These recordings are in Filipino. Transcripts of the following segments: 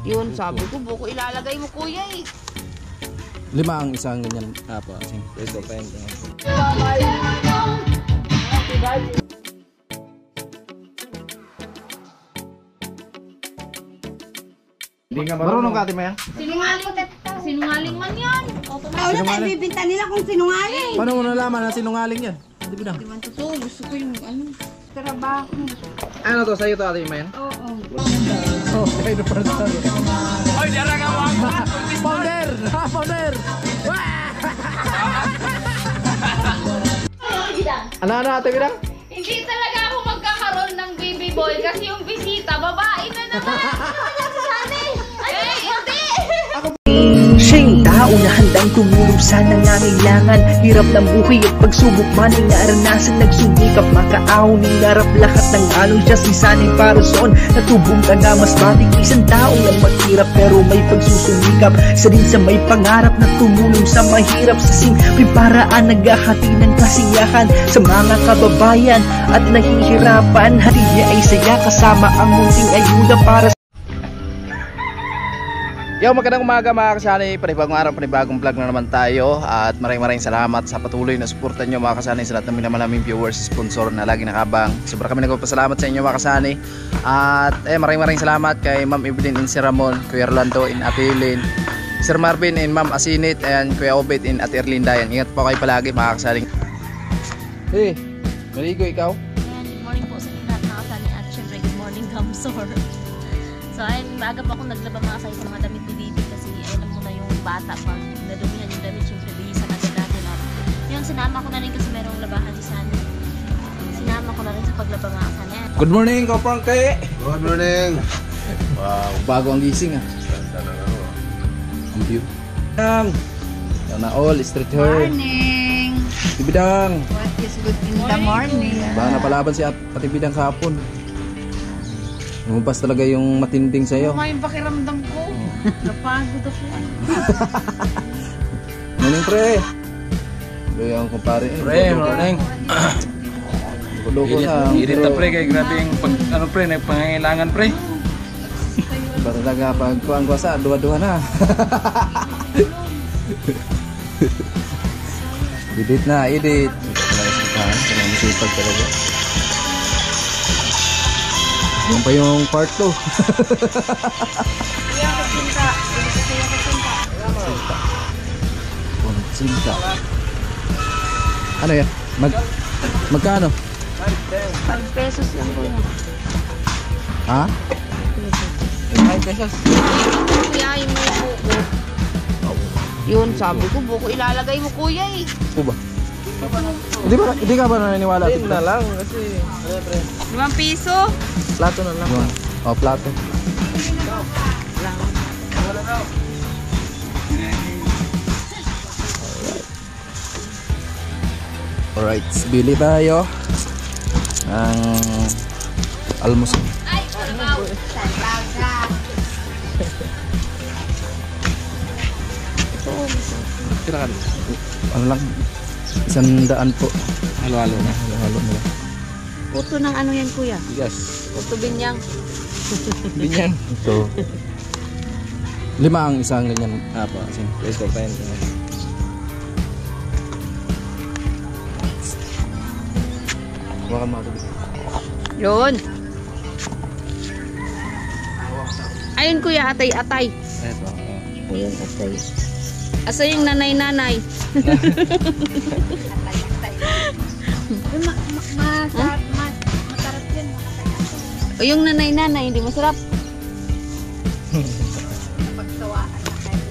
Yun, sabi ko, buko ilalagay mo kuya eh. 5 ang isang ganyan. Apo. Ito pa yun. Hindi nga marunong ka ate Mayang? Sinungaling man yan. Wala tayo bibinta nila kung sinungaling. Paano mo nalaman na sinungaling yan? Di ba? Di man totoo, gusto ko yung trabaho. Ano to? Sa'yo to ate Mayang? Oo. Oh, kayo na pala tayo. Oy, dara ka mo! Founder! Founder! Ano ate Bidang? Hindi talaga ako magkakaroon ng baby boy kasi yung bisita, babae na naman. Siya yung tao na handang tumulong sa nangangailangan. Hirap ng buhay at pagsubok man ay naranasan. Nagsumikap makaahon, hinarap lahat ng alon. Siya sisanay para soon, natubong ka na mas matik. Isang tao lang maghirap pero may pagsusumikap. Isa din sa may pangarap na tumulong sa mahirap. Sa simpleng paraan naghahati ng kasiyahan sa mga kababayan at nahihirapan. Hati niya ay saya kasama ang munting ayuda para sa Yo, magandang umaga mga kasani, panibagong araw, panibagong vlog na naman tayo. At maraming salamat sa patuloy na suporta nyo mga kasani, sa lahat ng minamalaming viewers, sponsor na lagi nakabang. Sobra kami nagpapasalamat sa inyo mga kasani. At maraming salamat kay Ma'am Evelyn in Sir Ramon, Kuya Rolando in Ate Helen, Sir Marvin in Ma'am Asinit, and Kuya Obet in Ate Erlinda. Ingat po kayo palagi mga kasani. Hey, maligo ikaw? Good morning po sa lahat mga kasani at syempre good morning Gamsor. So ayun, maaga pa akong naglaba mga kasani sa mga damit ni Bibi kasi alam mo na yung bata pag nadumihan yung damit, syempre bihisan agad natin. Yun, sinama ko na rin kasi merong labahan di sana. Sinama ko na rin sa paglaba mga kasani. Good morning, Kaprangke! Good morning! Wow, bago ang gising ah. Ang view. Sana all, street hair. Morning! Bidang! What is good in the morning? Baka napalaban si Ate Bidang kahapon. Lumabas talaga yung matinding sa'yo. May pakiramdam ko. Napagod ako. Morning pre! Ito yung kumpare. Pre, morning! Loko sa... Irit na pre, kaya grabe yung ano pre, pangangailangan pre. Para talaga pag kuang kuasa, dua-dua na. Edit na, edit. Kaya masipag talaga. Yan pa yung part 2. Sinta. Ano yan? Magkano? 5 pesos lang po yan. Ha? 5 pesos. Kuya, yung may buko. Yun, sabi ko, buko ilalagay mo kuya eh. O ba? Hindi ka ba naniniwala? Hindi na lang kasi 5 piso? plato na lang. O, plato. Alright, bili tayo ang almusal. Ay, wow! Talaga! Kailangan. Ano lang? 100 po. Halo-halo na. Halo-halo na. Puto ng ano yan kuya? Yes. Puto binyang. Binyan. Ito. 5 ang isang ganyan. Apa? Ito pa yun. Hawakan mo ito. Yun. Ayun kuya, atay-atay. Ito. Ayun, atay. Asa yung nanay-nanay? Masarap yan. O yung nanay-nanay, hindi masarap. Pagtawaan na kayo.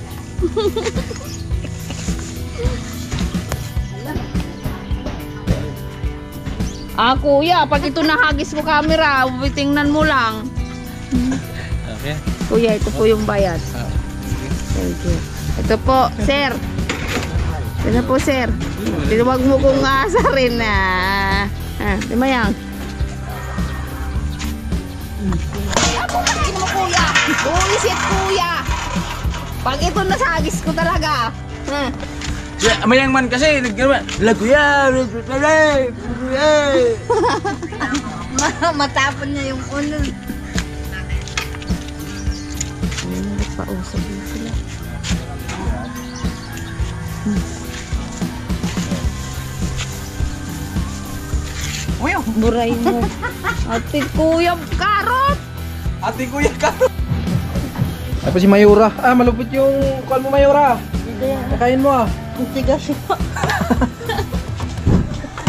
Kuya, pag ito nahagis mo camera, tingnan mo lang. Okay. Kuya, ito po yung bayad. Thank you. Ito po, sir. Ito po, sir. Huwag mo kong aasarin na. Di ba yan? Ako kakin mo, kuya. Buwisit, kuya. Pag ito nasagis ko talaga. Mayang man kasi, laguya, Matapon niya yung ulo. Nakausap na sila. Buray mo. Ate Kuya Karot! Ate Kuya Karot! Ay pa si Mayura. Ah, malupit yung call mo, Mayura. Kakain mo ah. Ang tigas mo.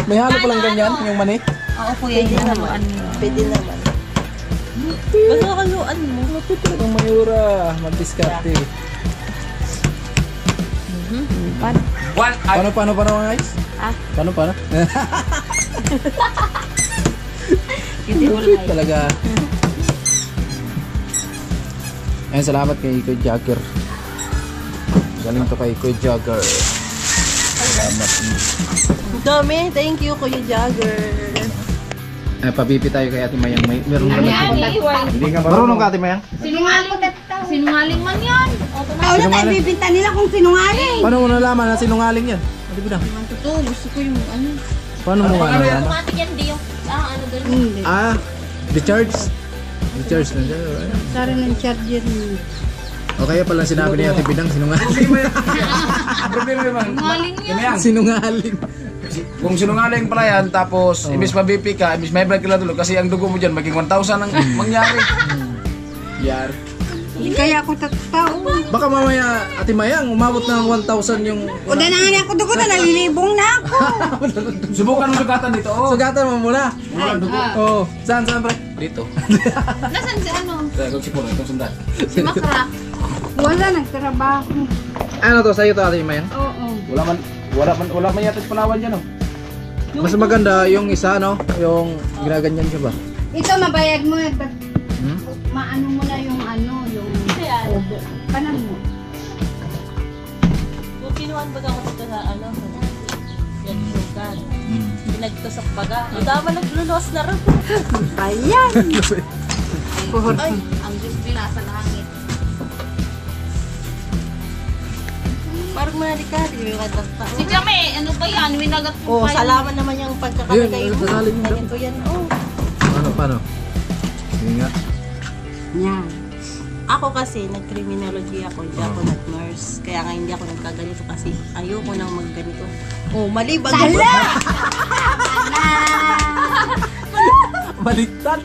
May halo palang ganyan, yung mani. Oo, kuya, hindi naman. Pwede naman. Basta haluan mo. Malupit talagang Mayura. Mag-discarte. Paano guys? Ah? Paano? Hindi Malupit talaga. Ayun, salamat kay Kuya Jagger. Galing to kay Kuya Jagger. Salamat. Dami, thank you, Kuya Jagger. Ay, pabipi tayo kay Ate Mayang. Meron naman hindi ka marunong ka, Ate Mayang? Sinungaling man yan. Ikaw na tayo bibinta nila kung sinungaling. Paano mo nalaman na sinungaling yan? Ate Bidang? Totoo, gusto ko yung ano. Paano mo nalaman? Automatic yan, di yung, ano ganun. Ah, the charge na dyan. Sara ng charger mo. O kaya pala sinabi ni Ate Bidang sinungaling. Problema naman. Sinungaling yan. Sinungaling. Kung sinungaling pala yan, tapos imbis mabipi ka, imbis may blood ka lang tulog, kasi ang dugo mo dyan, maging 1,000 ang mangyari. Yar. Hindi kaya ako tatao. Baka mamaya Ate Mayang umabot ng 1,000 yung... O na nga ako dugo na, nalilibong na ako. Subukan ng sugatan dito. Oh. Sugatan mo muna. Oo. Saan pre? Dito. Nasaan si ano? Kung sipon, itong sundan. Si Makra. Wala, nagtrabaho. Ano to sa'yo to Ate Mayang? Oo. Wala man yata palawan dyan, oh. Mas maganda yung isa no? Yung ginaganyan siya ba? Ito, mabayad mo. maano mo na yung ano, yung obo. Kanan mo. Kung kinuhan baga ko dito sa ano, yan sugan. Pinagtusok baga. Ang dama naglulos na rin. Ayan! Ay, ang Diyos binasa langit. Parang marikari yung katasta. Si Jame, ano ba yan? Winagat ko Oh, pa yan. salaman naman yung pagkakalagay Yun, mo. sasalin mo. Ganito yan, oh. Paano? Sige nga. Yan. Ako kasi, nag-criminology ako, hindi ako nag-nurse. Kaya nga hindi ako nagkaganito kasi ayoko nang magganito. Oh, mali ba? Sala! Baliktad.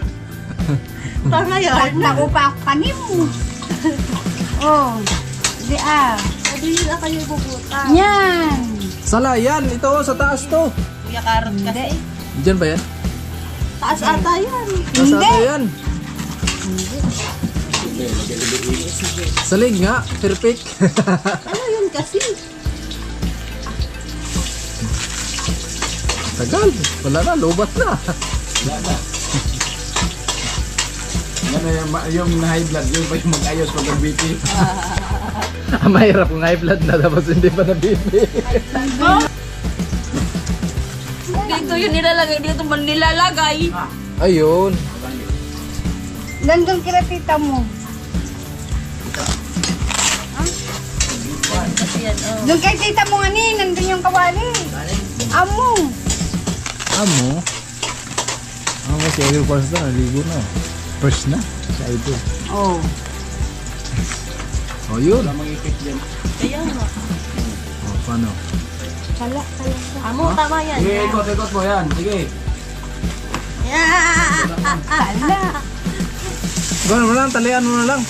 Tanga yan. Naku pa ako kanin mo. Oh, di Sabi nila kayo bubuta. Yan. Sala yan. Ito sa taas to. Kuya Karot kasi. Diyan ba yan? Taas ata yan. Taas ata yan. Salig nga. Perfect. Ano yun kasi? Tagal. Wala na. Lobat na. Ano yung high blood, yung pa yung mag-ayos pag ang BP. Mahirap kung high blood na tapos hindi pa na-BP. Dito yun nilalagay, dito man nilalagay. Ayun. Nandun kila tita mo. Kasi yan, oh. Doon kay tita mo nga ni, nandun yung kawali. Amo. Amo? Amo si Idol first na. Naligo na. First na. Si Idol. Oh. Oh, yun. Kaya nga. Oh, paano? Kala. Amo, tama yan. Sige, ikot mo yan. Sige. Kala. Gano'n mo lang. Talian mo na lang.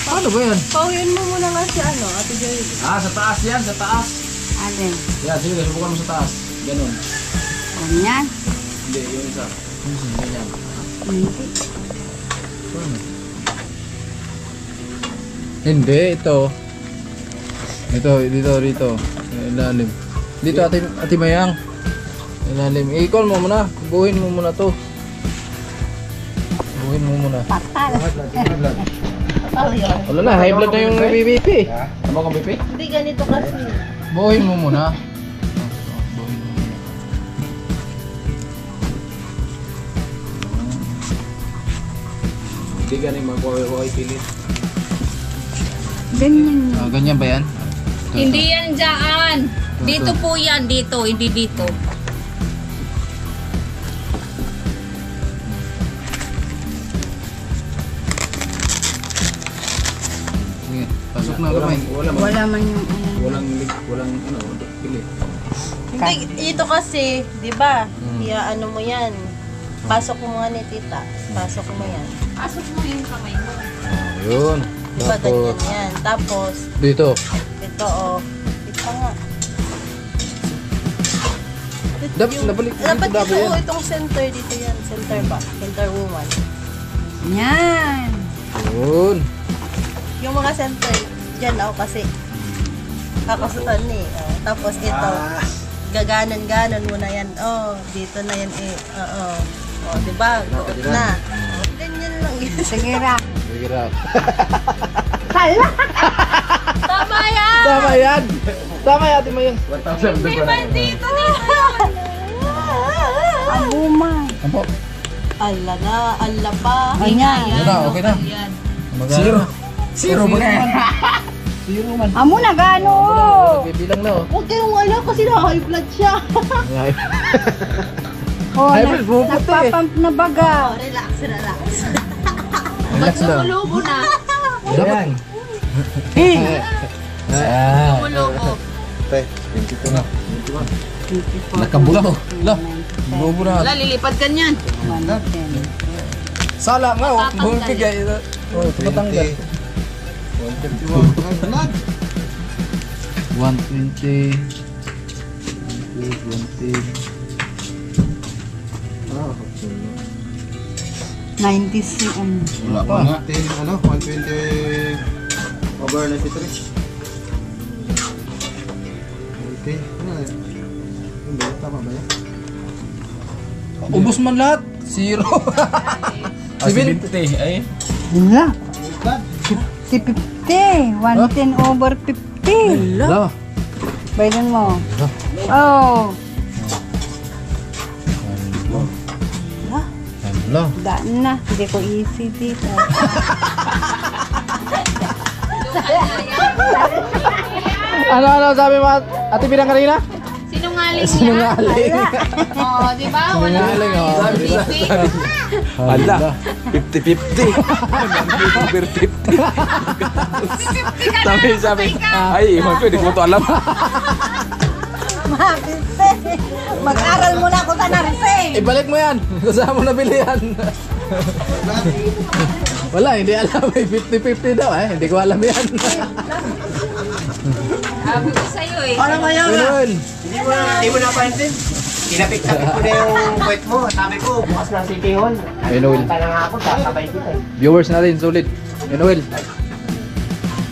Paano ba yan? Pauhin mo muna nga si ano, Ate Joy. Sa taas yan, sa taas. Alin. Yan, sige, subukan mo sa taas. Ganun. Ganyan. Hindi, yung isa. Ganyan. Hindi. Hindi, ito. Ito, dito. Ilalim. Dito, ati Mayang. Ilalim. I-call mo muna. Buhin mo muna to. Buhin mo muna. Patal. Wala na, high blood na yung BBP. Ano kang BP? Hindi ganito kasi. Buhin mo muna. Hindi ganing mag-okay pilit. Ganyan. Ganyan ba yan? Hindi yan dyan. Dito po yan, dito, hindi dito. na kamay. Wala man yung Walang ano, pili. Hindi, ito kasi, di ba? Ano mo yan. Pasok mo nga ni tita. Pasok mo yan. Pasok mo yung kamay mo. Yun. Di ba ganyan yan? Tapos, Dito. ito ito nga. Nabalik Dapat dito dapat yan. itong center dito yan. Center ba? Center woman. Yan. Yun. Yung mga center, dyan ako kasi kakasutan eh. Oh. Tapos ito, gaganan-ganan mo na yan. Oh, dito na yan eh. Oo. Oh, diba? Gugot na. Oh, ganyan lang yan. Sige ra. Figure out. Tama yan! Tama yan. Tama yan, ate mo yun. 1,000 May maldito na Abuma. Ampo. Ala na, ala pa. Ganyan. Yun na, okay na. Zero. Zero mo na yan. Zero man. Amo na gano. Bibilang na oh. Huwag kayong ala kasi na-high blood siya. Oh, Ay, Bel, bumupot eh. nagpapump na baga. Oh, relax, relax. Relax lang. Lumulobo na. Dapat. Lumulobo. Te, 22 na. Nakabula ko. La, bubo na. Wala, lilipad ka niyan. Sala nga oh. Bumipigay. Oh, tumatanggal. 120. 120. 90 Wala pa. 120 over 93. Okay. Ano ba? Tama ba yan? Ubus man lahat. Zero. 70. Ay. Wala. Si 50. 110 over 50. Wala. Bayaran mo. Oh. Wala. Daan na. Hindi ko easy dito. Ano sabi mo Ate Bidang kanina? Sinungaling niya. Sinungaling. Oh, di ba? Wala. Sinungaling oh. Wala. 50-50. Over 50. Sabi. Ay, iman ko, hindi ko ito alam. Mag-aral muna ako sa nursing. Ibalik mo yan. Kung saan mo nabili yan. Wala, hindi alam. 50-50 daw eh. Hindi ko alam yan. Sabi ko sa'yo eh. Yun. Hindi mo napansin. Kinapit-tapit ko na yung kwet mo. Sabi ko, bukas ng City Hall. Ayun, Will. Punta na nga ako, sasabay kita eh. Viewers natin, sulit. Yun, Will.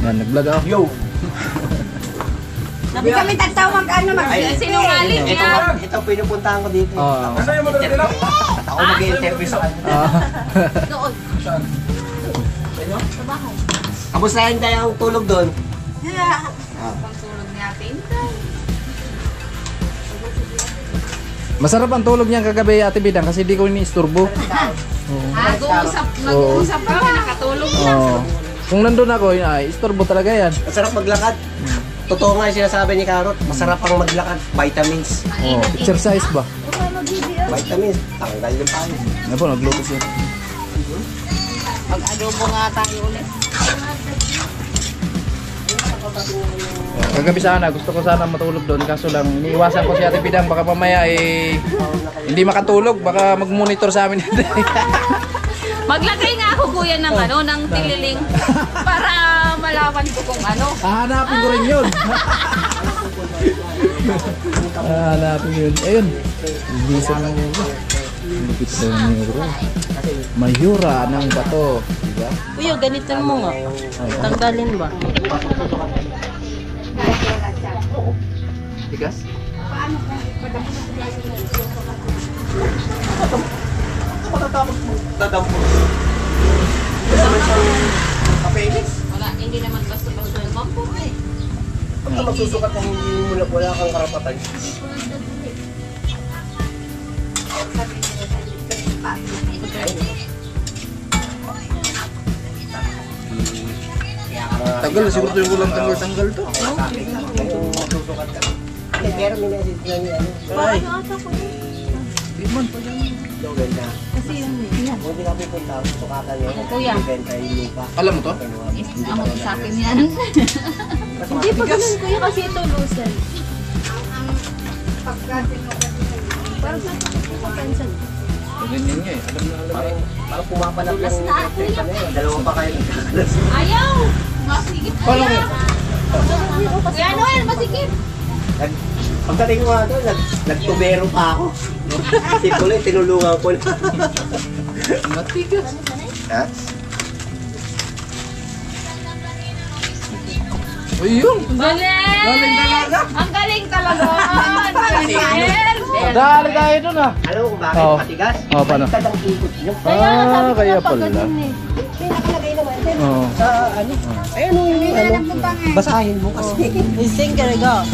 Yan, nag-vlog ako. Yo! Sabi kami tatawag ano Sinungaling niya. Ito pinupuntahan ko dito. Oo. Ako mag-i-interview sa kanila. Doon. Kamusta yung tayong tulog doon? Pagtulog natin. Masarap ang tulog niyan kagabi, Ate Bidang, kasi di ko ini-isturbo. Nag-uusap kami, nakatulog na. Oo. Kung nandun ako, ay, isturbo talaga yan. Masarap maglakad. Totoo nga yung sinasabi ni Karot. Masarap ang maglakad. Vitamins. Oh, exercise ba? Vitamins. Tanggal yung pangis. Ano po, nagluto siya. Mag-adobo nga tayo ulit. Kagabi sana, gusto ko sana matulog doon. Kaso lang, iniiwasan ko si Ate Bidang. Baka mamaya hindi makatulog. Baka mag-monitor sa amin. Maglagay nga ako kuya ng ng tililing para malaman ko kung ano. Hahanapin ko rin yun. Hahanapin yun. Ayun. Bisa na yun. Lupit na yun bro. Mayura ng bato. Diba? Kuya, ganitin mo nga. Tanggalin ba? Tigas? Dadampo. Kasama siyang kapelis. Wala, hindi naman basta-basta yung mampo eh. Pag ka magsusukat na hindi mo wala kang karapatan. Tagal na siguro yung walang tanggal-tanggal to. Magsusukat ka. Pero may message lang yan. Paano ata ko? Iman pa yan. Yung ganda. Kasi yun eh. Kung hindi ka pupunta, sukatan nyo. Kuya. Bibenta yung lupa. Alam mo to? Amo sa akin yan. Hindi pa ganun kuya kasi ito lucen. Parang sa pensan. Ganyan nga eh. Alam na alam. Parang pumapanak yung trepa na yun. Dalawa pa kayo nagkakalas. Ayaw! Masigit pa Paano yan. mo? Kuya Noel, masigit. Pagdating ko nga doon, nagtubero pa ako. Si Kuloy, tinulungan ko na. Matigas. Ha? Uy, yun. Galing! Galing talaga. Ang galing talaga. Ang galing. Dali tayo dun ah. Alam mo kung bakit Oo. matigas? Oo, paano? Baliktad ang ikot nyo. Ah, kaya pala. May nakalagay naman. Oo. Sa ano? Ay ano yun ano? Basahin mo kasi. Singer go.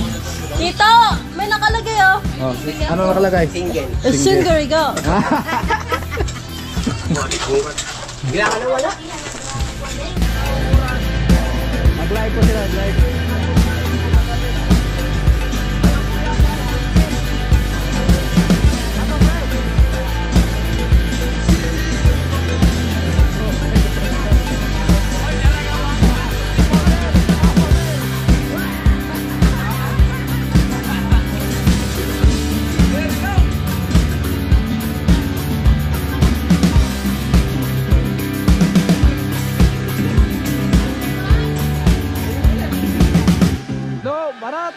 Tito, may nakalagay oh. Oh, ano nakalagay? Single. Singer go. Bigla ka na wala. Mag-live po sila, live. Barat!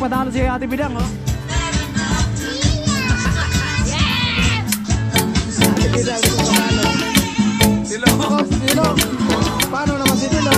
Padalo si Ate Bidang, oh. Ate Bidang, ito kamano. Silo. Silo. Paano naman si Silo?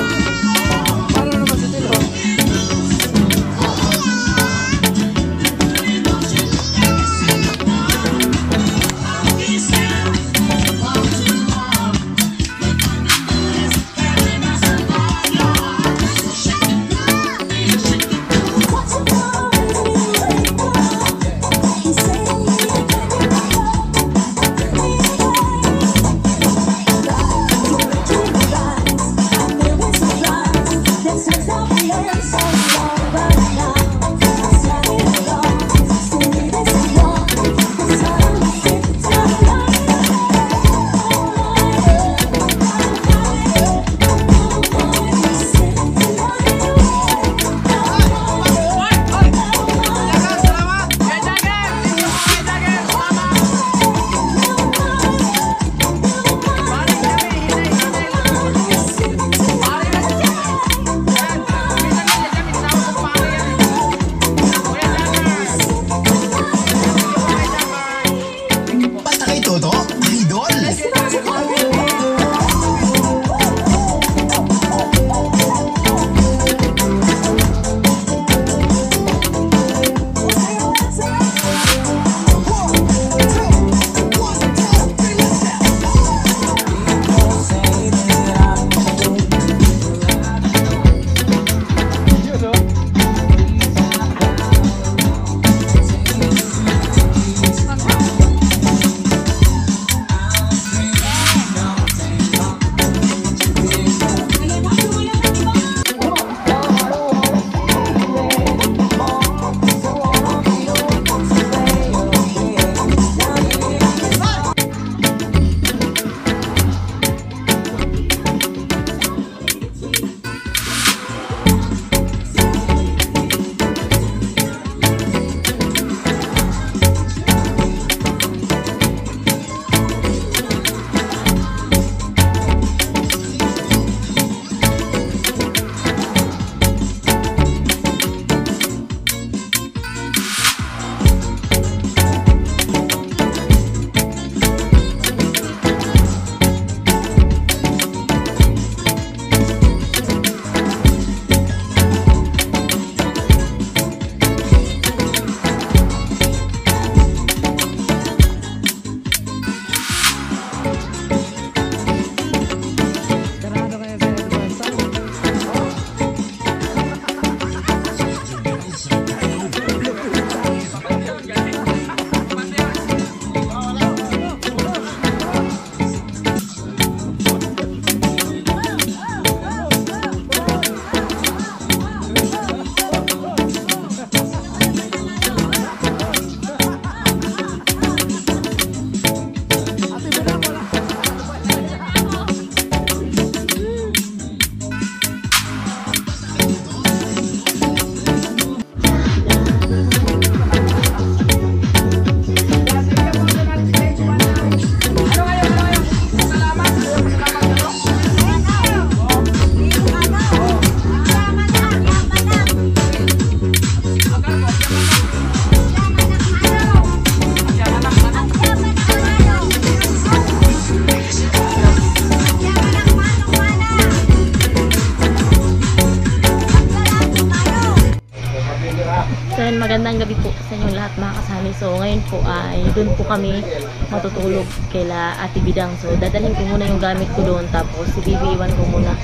ayan, magandang gabi po sa inyong lahat mga kasani. So ngayon po ay doon po kami matutulog kaila Ate Bidang. So dadalhin ko muna yung gamit ko doon, tapos si Bibi iwan ko muna.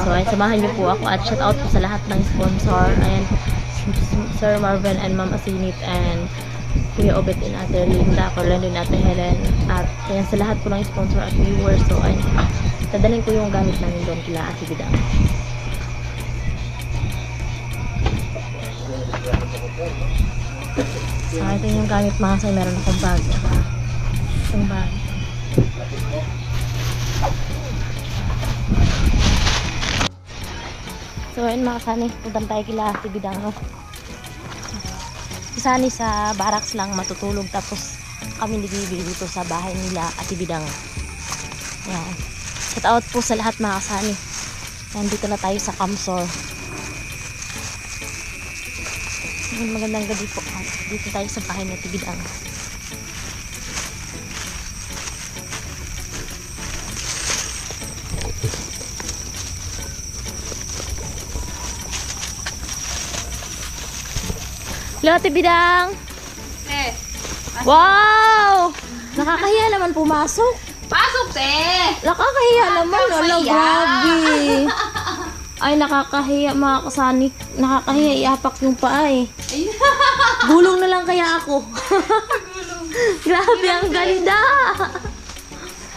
So ayan, samahan niyo po ako at shout out po sa lahat ng sponsor. Ayan, Sir Marvin and Ma'am Asinit and Kuya Obet and Ate Linda, Orlando and Ate Helen, at ayan sa lahat po ng sponsor at viewers. So ayan, dadalhin ko yung gamit namin doon kaila Ate Bidang. So ito yung gamit mga kasay, meron akong bag. Itong bag. So ayun mga kasani, puntan tayo kila Ate Bidang. Kasani sa barracks lang matutulog, tapos kami nagbibi dito sa bahay nila Ate Bidang. Yan. Shout out po sa lahat mga kasani. Nandito na tayo sa Kamsor. Magandang gabi po. Dito tayo sa bahay na Ate Bidang. Hello Ate Bidang. Wow! Nakakahiya naman pumasok. Pasok, te! Nakakahiya naman. Ala, grabe. Ay, nakakahiya mga kasani. Nakakahiya, iapak yung paa eh. Gulong na lang kaya ako. Grabe, ang ganda.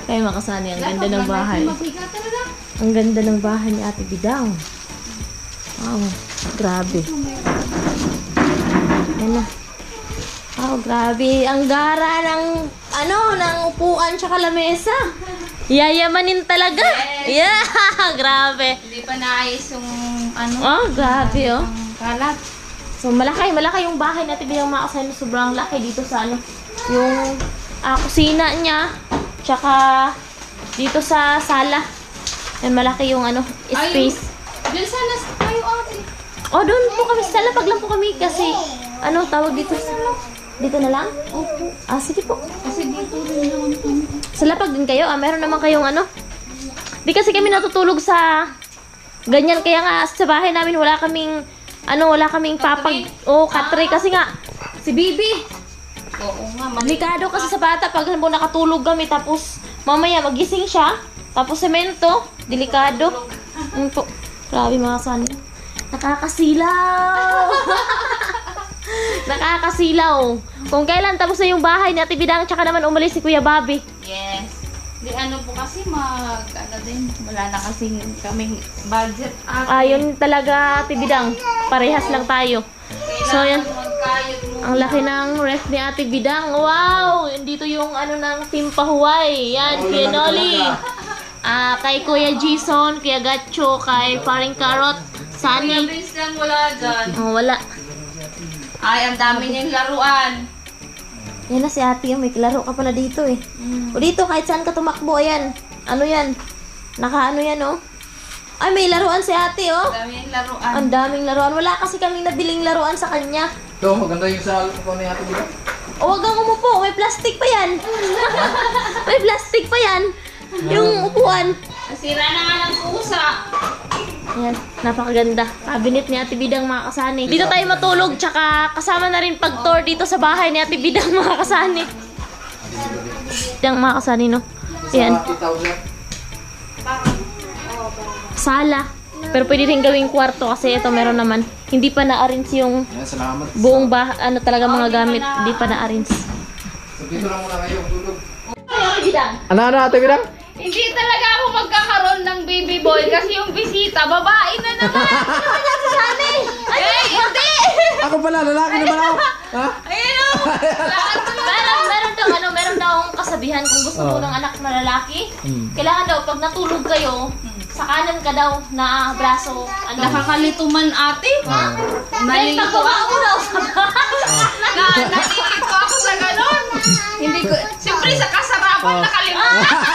Kaya mga kasani, ang ganda ng bahay. Ang ganda ng bahay ni Ate Bidang. Wow, grabe. Yan na. Wow, grabe. Ang gara ng, ng upuan tsaka lamesa. Yayamanin talaga. Yes. Yeah, grabe. Hindi pa naayos yung Oh, grabe oh. kalat. So malaki yung bahay natin bilang mga kasama, sobrang laki dito sa yung kusina niya, tsaka dito sa sala. Yan, malaki yung space. Diyan sana tayo ate. Oh, doon po kami sa sala, pag lang po kami kasi tawag dito dito na lang? Opo. Ah, sige po. Kasi dito rin naman kami. Sa lapag din kayo? Meron naman kayong Di kasi kami natutulog sa ganyan, kaya nga sa bahay namin wala kaming katri kasi nga si Bibi. Oo nga, Delikado kasi sa bata pag nakatulog kami tapos mamaya magising siya tapos semento, delikado. Po. Grabe mga son. Nakakasilaw. Nakakasilaw. Kung kailan tapos na yung bahay ni Ate Bidang, tsaka naman umalis si Kuya Bobby. Yes. Di po kasi wala na kasing kaming budget. Ayun talaga Ate Bidang. Parehas lang tayo. So yan. Ang laki ng ref ni Ate Bidang. Wow! Dito yung ng Team Pahuway. Yan, Kuya Noli. Kay Kuya Jason, Kuya Gacho, kay Paring Carrot, Sunny. Lang wala dyan. Oh, wala. Ay, ang dami niyang laruan. Yan na si Ate, may klaro ka pala dito eh. O dito, kahit saan ka tumakbo, ayan. Ano yan? Yan oh. Ay, may laruan si Ate oh. Ang daming laruan. Ang daming laruan. Wala kasi kaming nabiling laruan sa kanya. Ito, maganda yung sa upo ni Ate Bidang. O, wag kang umupo. May plastic pa yan. May plastic pa yan. Yung upuan. Nasira na nga ng pusa. Ayan, napakaganda. Cabinet ni Ate Bidang mga kasani. Dito tayo matulog, tsaka kasama na rin pag-tour dito sa bahay ni Ate Bidang mga kasani. Bidang mga kasani, no? Ayan. Sala. Pero pwede rin gawing kwarto kasi ito meron naman. Hindi pa na-arrange yung buong talaga mga gamit. Hindi pa na-arrange. So dito lang muna kayo, tulog. Ate Bidang. Ano Ate Bidang? Hindi talaga ako magkakaroon ng baby boy kasi yung bisita, babae na naman. Ay, hindi! Ako pala, lalaki naman ako. Ha? Ayun o! Meron daw kasabihan kung gusto mo ng anak na lalaki. Kailangan daw, pag natulog kayo, sa kanan ka daw na braso. Nakakalito man ate. Nalilito ako. Nalilito ako sa ganon. Hindi ko, siyempre sa kasarapan nakalimutan.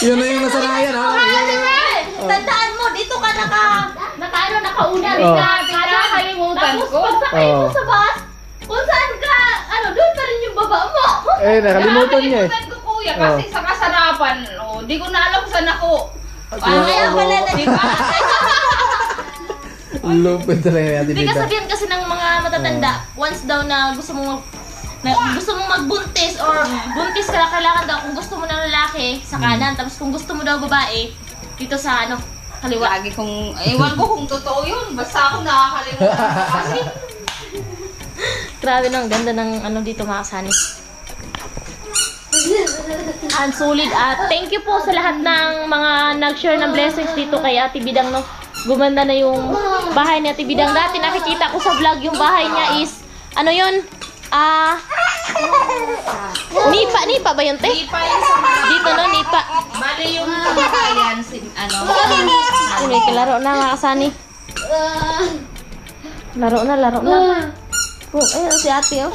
Yun na yung nasanayan, ha? Tandaan mo, dito ka nakauna. Nakakalimutan ko. Tapos pagsakay mo sa bus, kung saan ka, doon pa rin yung baba mo. Nakalimutan niya eh. Nakakalimutan ko kuya kasi sa kasarapan, di ko na alam saan ako. Kaya pala na, Eh, Lupit talaga yung Ate Hindi Bida. kasabihan kasi ng mga matatanda, once daw na gusto mong magbuntis or buntis ka, kailangan daw kung gusto mo ng lalaki sa kanan, tapos kung gusto mo daw babae dito sa ano, kaliwa. Lagi kong, ewan ko kung totoo yun. Basta ako nakakalimutan kasi. Grabe no, ang ganda ng ano dito mga kasani. Ang sulit at thank you po sa lahat ng mga nag-share ng blessings dito kay Ate Bidang no. Gumanda na yung bahay ni Ate Bidang. Dati nakikita ko sa vlog yung bahay niya is ano yun? Nipa ba yun, te? Nipa yun sa mga... Dito no, nipa. Bali yung kabahayan, Uy, laro na mga kasani. Laro na. Oh, ayun si ate oh.